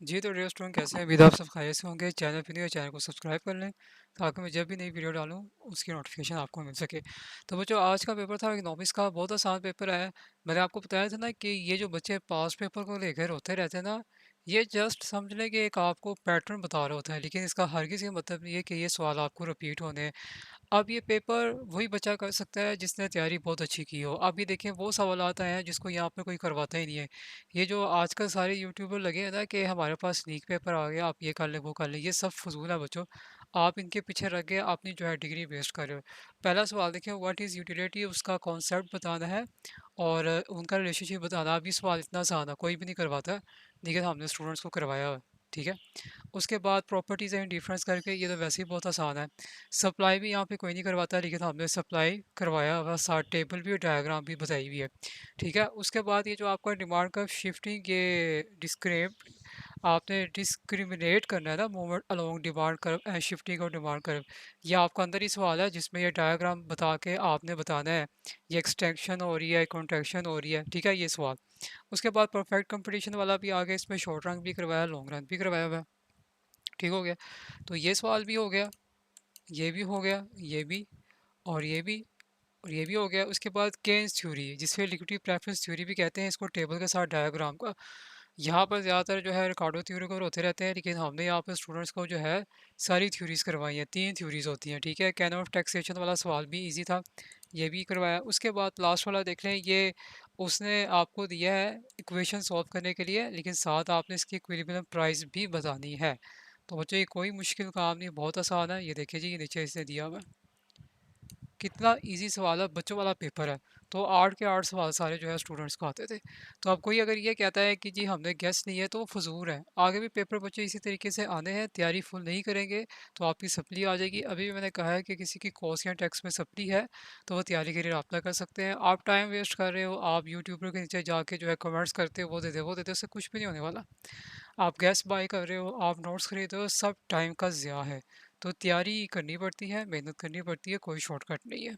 जी, तो dear student कैसे हैं? उम्मीद है आप सब खैरियत से होंगे। चैनल पे नहीं है, चैनल को सब्सक्राइब कर लें ताकि मैं जब भी नई वीडियो डालूँ उसकी नोटिफिकेशन आपको मिल सके। तो बच्चों, आज का पेपर था इकोनॉमिक्स का, बहुत आसान पेपर है। मैंने आपको बताया था ना कि ये जो बच्चे पास्ट पेपर को लेकर रोते रहते हैं ना, ये जस्ट समझ लें कि एक आपको पैटर्न बता रहा होता है, लेकिन इसका हरगिज़ ये मतलब नहीं है कि ये सवाल आपको रिपीट होने हैं। अब ये पेपर वही बच्चा कर सकता है जिसने तैयारी बहुत अच्छी की हो। अब ये देखें, वो सवालात आए हैं जिसको यहाँ पे कोई करवाता ही नहीं है। ये जो आजकल सारे यूट्यूबर लगे हैं ना कि हमारे पास स्नीक पेपर आ गया, आप ये कर लें वो कर लें, ये सब फजूल है बच्चों। आप इनके पीछे रह के अपनी जो है डिग्री वेस्ट कर रहे हो। पहला सवाल देखें, व्हाट इज़ यूटिलिटी, उसका कॉन्सेप्ट बताना है और उनका रिलेशनशिप बताना। अब ये सवाल इतना आसान है, कोई भी नहीं करवाता, लेकिन हमने स्टूडेंट्स को करवाया हुआ है, ठीक है। उसके बाद प्रॉपर्टीज़ एंड डिफरेंस करके, ये तो वैसे ही बहुत आसान है। सप्लाई भी यहाँ पे कोई नहीं करवाता, लेकिन हमने सप्लाई करवाया हुआ, साथ टेबल भी और डायग्राम भी बताई हुई है, ठीक है। उसके बाद ये जो आपका डिमांड कर्व शिफ्टिंग, ये डिस्क्रिप आपने डिस्क्रिमिनेट करना है ना, movement along demand curve and shifting और डिमांड कर्व। ये आपका अंदर ही सवाल है जिसमें ये डायग्राम बता के आपने बताना है ये एक्सटेंशन हो रही है, कॉन्ट्रैक्शन हो रही है, ठीक है, ये सवाल। उसके बाद परफेक्ट कंपटीशन वाला भी आ गया, इसमें शॉर्ट रन भी करवाया, लॉन्ग रन भी करवाया हुआ है, ठीक हो गया। तो ये सवाल भी हो गया, ये भी हो गया, ये भी, और ये भी, और ये भी हो गया। उसके बाद केन्स थ्योरी, जिससे लिक्विडिटी प्रेफरेंस थ्योरी भी कहते हैं इसको, टेबल के साथ डायग्राम का। यहाँ पर ज़्यादातर जो है रिकार्डो थ्योरी कवर होते रहते हैं, लेकिन हमने यहाँ पर स्टूडेंट्स को जो है सारी थ्योरीज करवाई हैं, 3 थ्योरीज होती हैं, ठीक है। कैन ऑफ टैक्सेशन वाला सवाल भी इजी था, ये भी करवाया। उसके बाद लास्ट वाला देख लें, ये उसने आपको दिया है इक्वेशन सॉल्व करने के लिए, लेकिन साथ आपने इसकी इक्विलिब्रियम प्राइस भी बतानी है। तो बच्चों, ये कोई मुश्किल काम नहीं, बहुत आसान है। ये देखिए जी, ये नीचे इसने दिया हुआ है, कितना इजी सवाल है, बच्चों वाला पेपर है। तो 8 के 8 सवाल सारे जो है स्टूडेंट्स को आते थे। तो अब कोई अगर ये कहता है कि जी हमने गेस नहीं है, तो वो फजूल है। आगे भी पेपर बच्चे इसी तरीके से आने हैं, तैयारी फुल नहीं करेंगे तो आपकी सप्ली आ जाएगी। अभी भी मैंने कहा है कि किसी की कोर्स या टेक्स्ट में सप्ली है तो वो तैयारी के लिए रब्ता कर सकते हैं। आप टाइम वेस्ट कर रहे हो, आप यूट्यूबर के नीचे जाके जो है कमेंट्स करते हो, वो देते वो देते, उससे कुछ भी नहीं होने वाला। आप गैस बाय कर रहे हो, आप नोट्स खरीद रहे हो, सब टाइम का ज़िया है। तो तैयारी करनी पड़ती है, मेहनत करनी पड़ती है, कोई शॉर्टकट नहीं है।